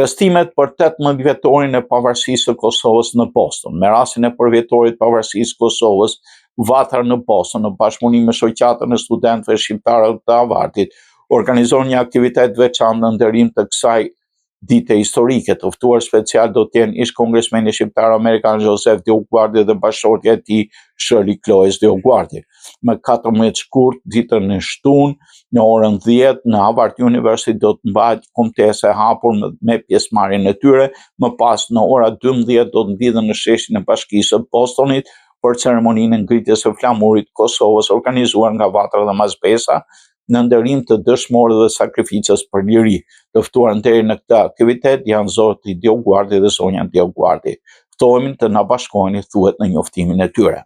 Festimet për 18 vjetorin e pavarësisë së Kosovës në Boston. Me rastin e përvjetorit pavarësisë Kosovës, Vatra në Boston, në bashkëpunim me shoqatën e studentëve shqiptarë të Avardit, organizon një aktivitet veçantë në nderim të kësaj dite historike. Të ftuar special do të jenë ish kongresmeni shqiptar amerikan Joseph Dioguardi dhe bashkëshortja e tij Shirley Kloes Dioguardi. Më 14 shkurt, ditën e shtunë, në orën 10 në Harvard University do të mbahet kombëtese e hapur me pjesëmarrjen e tyre. Më pas në ora 12 do të mbidhen në sheshin e Bashkisë së Bostonit për ceremoninë e ngritjes së flamurit të Kosovës organizuar nga Vatra dhe Mazbesa në nderim të dëshmorëve dhe sakrificës për liri. Të ftuar deri në këtë aktivitet janë zoti Dioguardi dhe zonja Dioguardi. Ftohemi të na bashkoheni, thuhet në njoftimin e tyre.